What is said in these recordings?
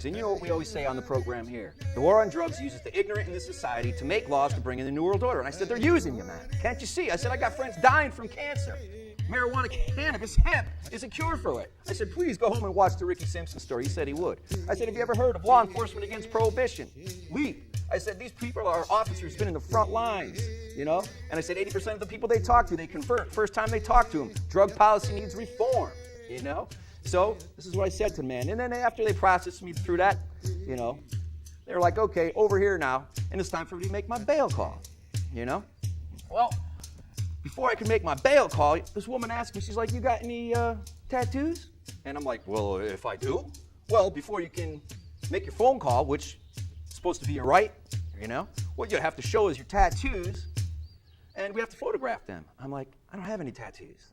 And you know what we always say on the program here? The war on drugs uses the ignorant in this society to make laws to bring in the New World Order. And I said, they're using you, man. Can't you see? I said, I got friends dying from cancer. Marijuana, cannabis, hemp is a cure for it. I said, please go home and watch the Ricky Simpson story. He said he would. I said, have you ever heard of law enforcement against prohibition? LEAP. I said, these people are officers been in the front lines, you know? And I said, 80% of the people they talk to, they convert. First time they talk to them, drug policy needs reform, you know? So this is what I said to the man. And then after they processed me through that, you know, they were like, okay, over here now, and it's time for me to make my bail call, you know? Well, before I could make my bail call, this woman asked me, she's like, you got any tattoos? And I'm like, well, if I do? Well, before you can make your phone call, which is supposed to be your right, you know, what you have to show is your tattoos, and we have to photograph them. I'm like, I don't have any tattoos.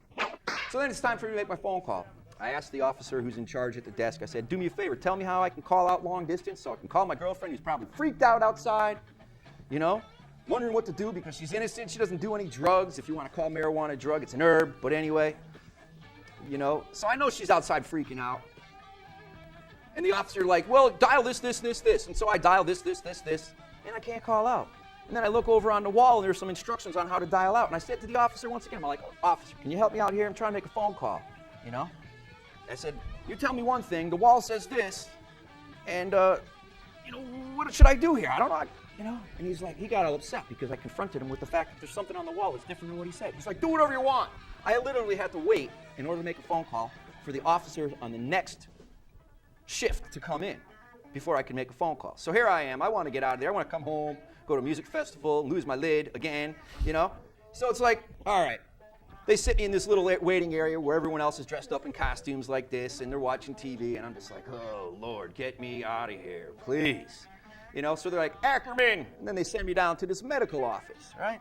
So then it's time for me to make my phone call. I asked the officer who's in charge at the desk, I said, do me a favor, tell me how I can call out long distance so I can call my girlfriend who's probably freaked out outside, you know, wondering what to do because she's innocent, she doesn't do any drugs. If you want to call marijuana a drug, it's an herb, but anyway, you know, so I know she's outside freaking out. And the officer like, well, dial this, and so I dial this, and I can't call out. And then I look over on the wall and there's some instructions on how to dial out, and I said to the officer once again, I'm like, officer, can you help me out here? I'm trying to make a phone call, you know? I said, you tell me one thing, the wall says this, and, you know, what should I do here? I don't know, you know? And he's like, he got all upset because I confronted him with the fact that there's something on the wall that's different than what he said. He's like, do whatever you want. I literally had to wait in order to make a phone call for the officer on the next shift to come in before I could make a phone call. So here I am, I want to get out of there, I want to come home, go to a music festival, lose my lid again, you know? So it's like, all right. They sit me in this little waiting area where everyone else is dressed up in costumes like this, and they're watching TV, and I'm just like, oh, Lord, get me out of here, please. You know, so they're like, Ackerman! And then they send me down to this medical office, right?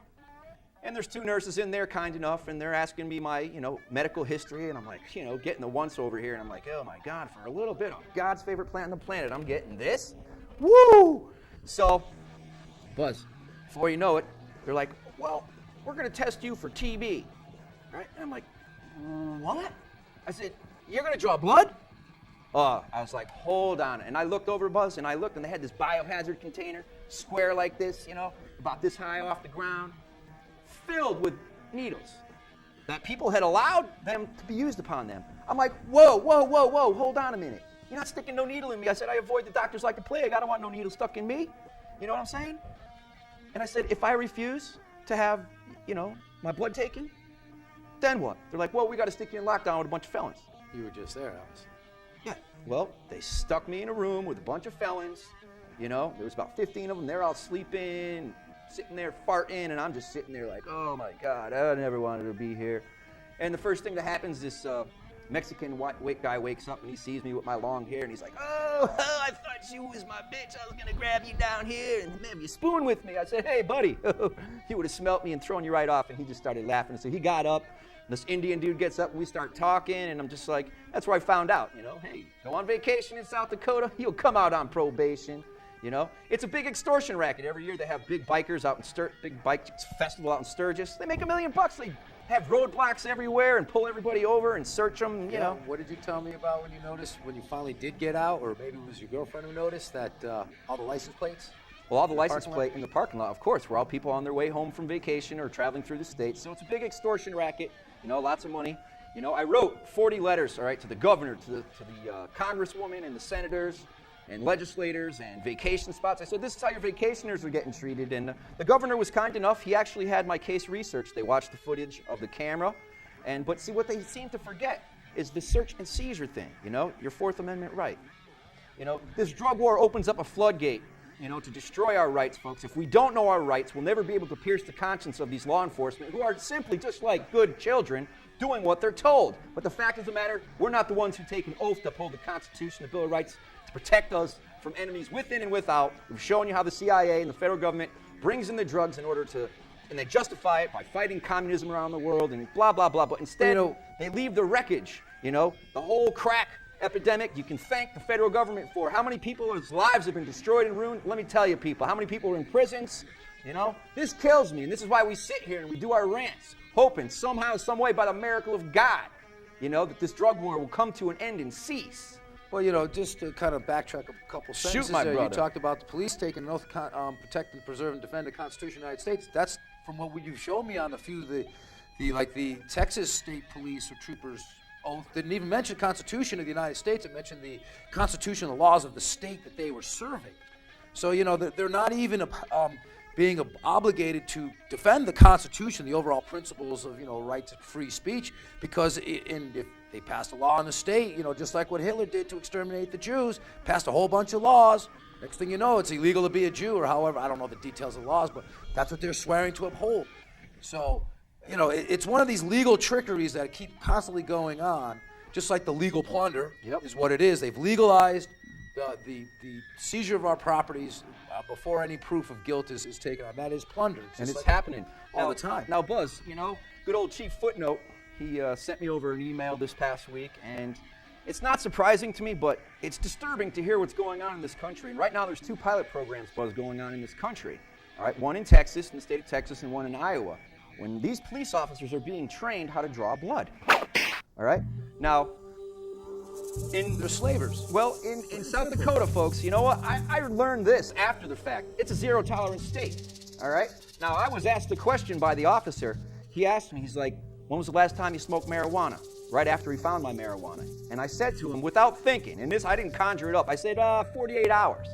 And there's two nurses in there, kind enough, and they're asking me my, you know, medical history, and I'm like, you know, getting the once over here, and I'm like, oh, my God, for a little bit of God's favorite plant on the planet, I'm getting this? Woo! So, Buzz, before you know it, they're like, well, we're going to test you for TB. Right? And I'm like, what? I said, you're going to draw blood? I was like, hold on. And I looked over, Buzz, and I looked, and they had this biohazard container, square like this, you know, about this high off the ground, filled with needles that people had allowed them to be used upon them. I'm like, whoa, hold on a minute. You're not sticking no needle in me. I said, I avoid the doctors like the plague. I don't want no needle stuck in me. You know what I'm saying? And I said, if I refuse to have, you know, my blood taken, then what? They're like, well, we got to stick you in lockdown with a bunch of felons. You were just there, Alice. Yeah. Well, they stuck me in a room with a bunch of felons. You know, there was about 15 of them. They're all sleeping, sitting there farting, and I'm just sitting there like, oh my God, I never wanted to be here. And the first thing that happens, this Mexican white guy wakes up and he sees me with my long hair, and he's like, oh, I thought you was my bitch. I was gonna grab you down here and have you spoon with me. I said, hey, buddy, he would have smelt me and thrown you right off. And he just started laughing. So he got up. This Indian dude gets up and we start talking, and I'm just like, that's where I found out, you know, hey, go on vacation in South Dakota, you'll come out on probation, you know. It's a big extortion racket. Every year they have big bikers out in big bike festival out in Sturgis. They make $1 million. They have roadblocks everywhere and pull everybody over and search them, you know. What did you tell me about when you noticed, when you finally did get out, or maybe it was your girlfriend who noticed that all the license plates? Well, all the license plate in the parking lot, of course, were all people on their way home from vacation or traveling through the state. So it's a big extortion racket. You know, lots of money. You know, I wrote 40 letters, all right, to the governor, to the congresswoman and the senators and legislators and vacation spots. I said, this is how your vacationers are getting treated. And the governor was kind enough. He actually had my case researched. They watched the footage of the camera. But see, what they seem to forget is the search and seizure thing, you know, your Fourth Amendment right. You know, this drug war opens up a floodgate, you know, to destroy our rights, folks. If we don't know our rights, we'll never be able to pierce the conscience of these law enforcement who are simply just like good children doing what they're told. But the fact of the matter, we're not the ones who take an oath to uphold the Constitution, the Bill of Rights, to protect us from enemies within and without. We've shown you how the CIA and the federal government brings in the drugs in order to, and they justify it by fighting communism around the world and blah, blah, blah. But instead, you know, they leave the wreckage, you know, the whole crack epidemic. You can thank the federal government for how many people's lives have been destroyed and ruined. Let me tell you, people, how many people are in prisons, you know? This kills me, and this is why we sit here and we do our rants, hoping somehow, some way, by the miracle of God, you know, that this drug war will come to an end and cease. Well, just to kind of backtrack a couple sentences my there, brother. you talked about the police taking an oath to protect and preserve and defend the Constitution of the United States. That's from what you've shown me on a few of the Texas State Police or troopers oath. Didn't even mention Constitution of the United States. It mentioned the Constitution and the laws of the state that they were serving. So, they're not even being obligated to defend the Constitution, the overall principles of, right to free speech, because if they passed a law in the state, just like what Hitler did to exterminate the Jews, passed a whole bunch of laws. Next thing you know, it's illegal to be a Jew, or however, I don't know the details of the laws, but that's what they're swearing to uphold. So, it's one of these legal trickeries that keep constantly going on, just like the legal plunder is what it is. They've legalized the seizure of our properties before any proof of guilt is taken on. That is plunder. And it's happening all the time. Now, Buzz, good old Chief Footnote, he sent me over an email this past week, and it's not surprising to me, but it's disturbing to hear what's going on in this country. And right now there's 2 pilot programs, Buzz, going on in this country. All right, one in Texas, in the state of Texas, and one in Iowa, when these police officers are being trained how to draw blood. All right? Now, They're slavers. Well, in South Dakota, folks, you know what? I learned this after the fact. It's a zero-tolerance state, all right? Now, I was asked a question by the officer. He asked me, he's like, when was the last time you smoked marijuana? Right after he found my marijuana. And I said to him, without thinking, and this, I didn't conjure it up, I said, 48 hours.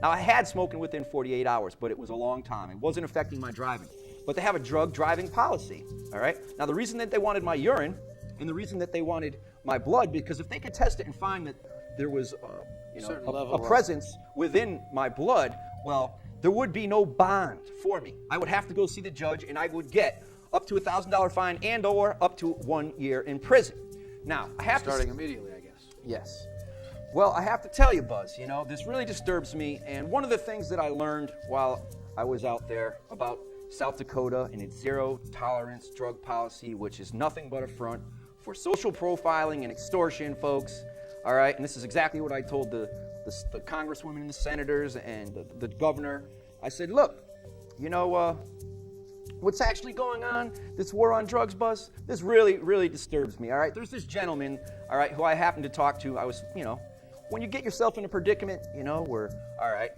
Now, I had smoking within 48 hours, but it was a long time. It wasn't affecting my driving. But they have a drug driving policy, all right? Now, the reason that they wanted my urine and the reason that they wanted my blood, because if they could test it and find that there was a presence within my blood, well, there would be no bond for me. I would have to go see the judge, and I would get up to $1,000 fine and or up to 1 year in prison. Now, I have Starting immediately, I guess. Yes. Well, I have to tell you, Buzz, this really disturbs me, and one of the things that I learned while I was out there about South Dakota and its zero-tolerance drug policy, which is nothing but a front for social profiling and extortion, folks, all right? And this is exactly what I told the congresswomen and the senators and the governor. I said, look, what's actually going on, this war on drugs, Buzz, this really, really disturbs me, all right? There's this gentleman, all right, who I happened to talk to. I was, when you get yourself in a predicament, where, all right,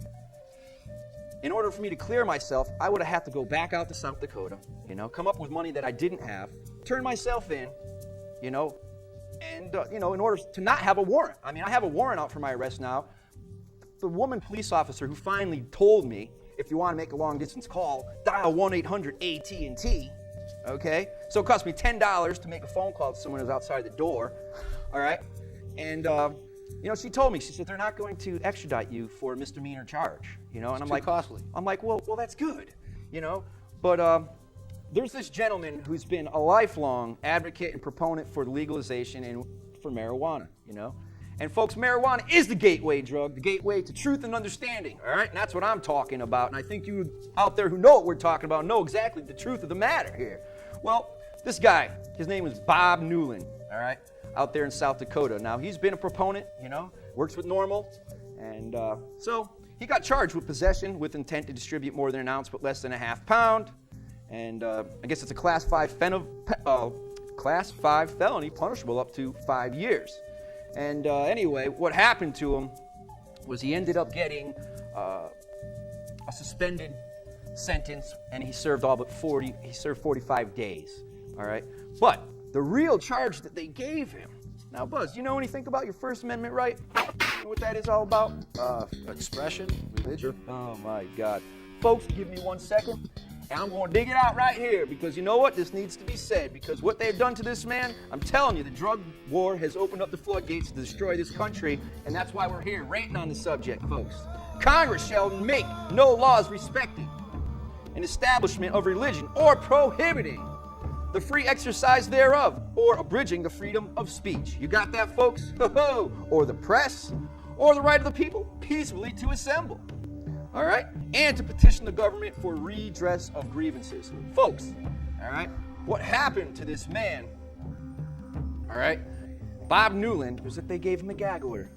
in order for me to clear myself, I would have had to go back out to South Dakota, come up with money that I didn't have, turn myself in, and, in order to not have a warrant. I mean, I have a warrant out for my arrest now. The woman police officer who finally told me, if you want to make a long-distance call, dial 1-800-AT&T, okay? So it cost me $10 to make a phone call to someone who's outside the door, all right? And, she told me, she said, they're not going to extradite you for a misdemeanor charge, and I'm like, costly. I'm like, well, that's good, But there's this gentleman who's been a lifelong advocate and proponent for legalization and for marijuana, And folks, marijuana is the gateway drug, the gateway to truth and understanding, all right? And that's what I'm talking about. And I think you out there who know what we're talking about know exactly the truth of the matter here. Well, this guy, his name is Bob Newland, all right, out there in South Dakota. Now, he's been a proponent, works with NORML. And so he got charged with possession with intent to distribute more than an ounce but less than a half pound. And I guess it's a Class 5 felony punishable up to 5 years. And anyway, what happened to him was he ended up getting a suspended sentence, and he served 45 days, all right? But the real charge that they gave him, now, Buzz, you know anything about your First Amendment right? You know what that is all about? Expression, religion. Oh, my God. Folks, give me 1 second. And I'm going to dig it out right here because you know what? This needs to be said because what they've done to this man, I'm telling you, the drug war has opened up the floodgates to destroy this country, and that's why we're here ranting on the subject, folks. Congress shall make no laws respecting an establishment of religion or prohibiting the free exercise thereof or abridging the freedom of speech. You got that, folks? Or the press or the right of the people peacefully to assemble. All right? And to petition the government for redress of grievances. Folks, all right, what happened to this man, all right, Bob Newland, was that they gave him a gag order.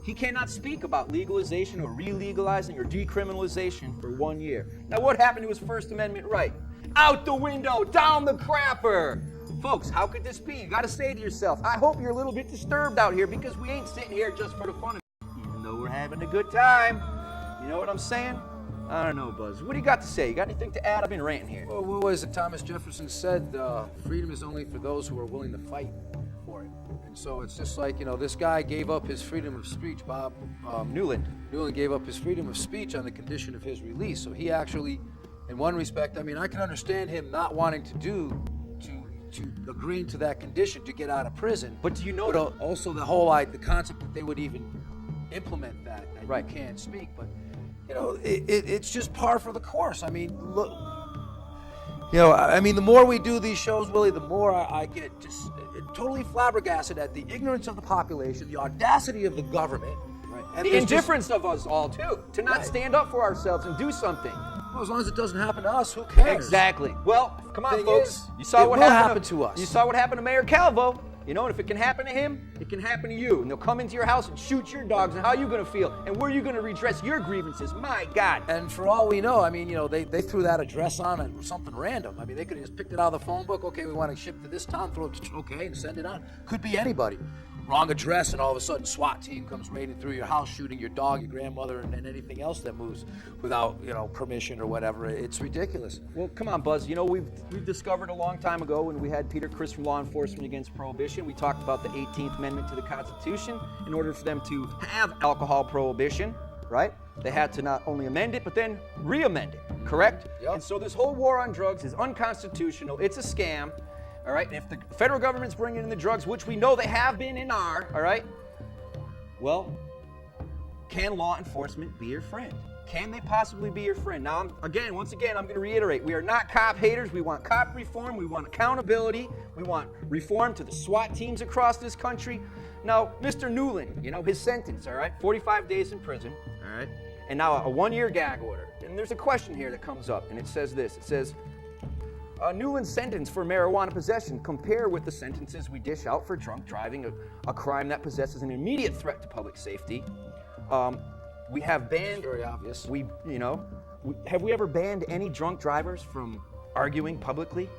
He cannot speak about legalization or re-legalizing or decriminalization for 1 year. Now, what happened to his First Amendment right? Out the window, down the crapper. Folks, how could this be? You got to say to yourself, I hope you're a little bit disturbed out here because we ain't sitting here just for the fun of it, even though we're having a good time. You know what I'm saying? I don't know, Buzz. What do you got to say? You got anything to add? I've been ranting here. Well, what was it Thomas Jefferson said? Freedom is only for those who are willing to fight for it. And so it's just like, this guy gave up his freedom of speech, Bob. Newland gave up his freedom of speech on the condition of his release. So he actually, in one respect, I can understand him not wanting to agreeing to that condition to get out of prison. But do you know? But also the concept that they would even implement that right. You can't speak. But it's just par for the course. Look. The more we do these shows, Willie, the more I get just totally flabbergasted at the ignorance of the population, the audacity of the government, right. And the indifference of us all too, to not stand up for ourselves and do something. Well, as long as it doesn't happen to us, who cares? Exactly. Well, come on, folks. You saw what happened to us. You saw what happened to Mayor Calvo. And if it can happen to him, it can happen to you. And they'll come into your house and shoot your dogs. And how are you going to feel? And where are you going to redress your grievances? My God. And for all we know, they threw that address on and something random. They could have just picked it out of the phone book. Okay, we want to ship to this town. Throw it, okay, and send it on. Could be anybody. Wrong address, and all of a sudden SWAT team comes raiding through your house, shooting your dog, your grandmother, and anything else that moves without permission or whatever. It's ridiculous. Well, come on, Buzz. We've discovered a long time ago when we had Peter Criss from Law Enforcement Against Prohibition. We talked about the 18th Amendment to the Constitution. In order for them to have alcohol prohibition, right? They had to not only amend it, but then re-amend it. Correct? Yep. And so this whole war on drugs is unconstitutional. It's a scam. All right, and if the federal government's bringing in the drugs, which we know they have been and are, all right, well, can law enforcement be your friend? Can they possibly be your friend? Now, once again, I'm going to reiterate, we are not cop haters. We want cop reform. We want accountability. We want reform to the SWAT teams across this country. Now, Mr. Newland, his sentence, all right, 45 days in prison, all right, and now a 1-year gag order. And there's a question here that comes up, and it says this. It says, Newland's sentence for marijuana possession compare with the sentences we dish out for drunk driving, a crime that possesses an immediate threat to public safety. We have banned. Very obvious. Have we ever banned any drunk drivers from arguing publicly?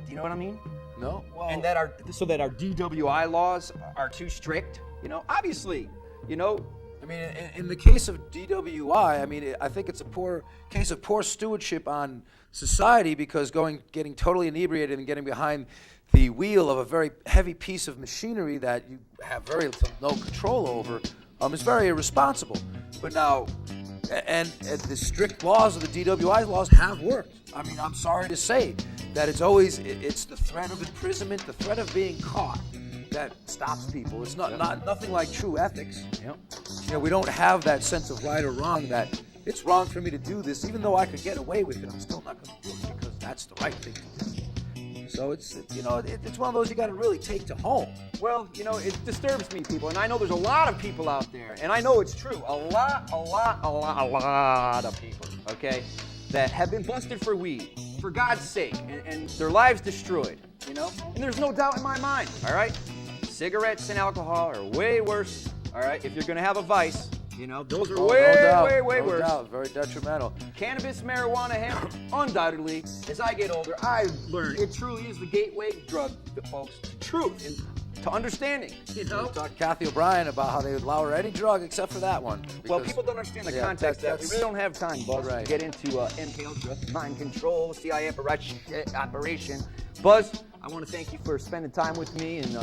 Do you know what I mean? No. Well, and that our DWI laws are too strict. Obviously. In the case of DWI, I think it's a case of poor stewardship on society, because getting totally inebriated and getting behind the wheel of a very heavy piece of machinery that you have very no control over is very irresponsible. But now, and the strict laws of the DWI laws have worked. I'm sorry to say that it's the threat of imprisonment, the threat of being caught that stops people. It's nothing like true ethics. Yep. We don't have that sense of right or wrong, that it's wrong for me to do this, even though I could get away with it. I'm still not going to do it because that's the right thing to do. So it's one of those you got to really take to home. Well, it disturbs me, people, and I know there's a lot of people out there, and I know it's true, a lot of people, okay, that have been busted for weed, for God's sake, and their lives destroyed, and there's no doubt in my mind, all right? Cigarettes and alcohol are way worse, all right, if you're going to have a vice. Those are way worse. No doubt, very detrimental. Cannabis, marijuana, hemp, undoubtedly, as I get older, I learn it truly is the gateway drug, folks, to truth and to understanding. We talked to Kathy O'Brien about how they would lower any drug except for that one. Well, people don't understand the context of that. We really don't have time, Buzz, to get into MK Ultra, mind control, CIA operation. Buzz, I want to thank you for spending time with me and,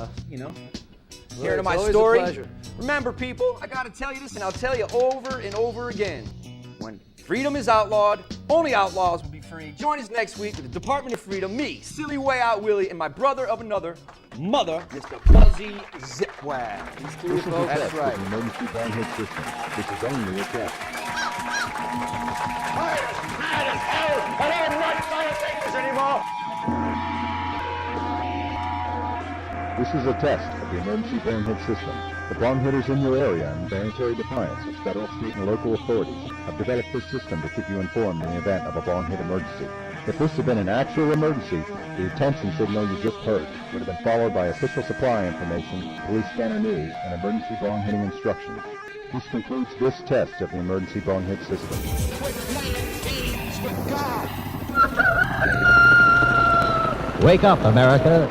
hearing my story. A pleasure. Remember, people, I got to tell you this, and I'll tell you over and over again. When freedom is outlawed, only outlaws will be free. Join us next week with the Department of Freedom, me, Silly Way Out Willie, and my brother of another mother, Mr. Buzzy Zipwag. That's right. Emergency bandhit system. This is only a test. Mad as hell! I don't like firefighters anymore! This is a test of the emergency bandhit system. The bomb hitters in your area, in voluntary defiance of federal, state, and local authorities, have developed this system to keep you informed in the event of a bomb hit emergency. If this had been an actual emergency, the attention signal you just heard would have been followed by official supply information, police scanner news, and emergency bomb hitting instructions. This concludes this test of the emergency bomb hit system. Wake up, America.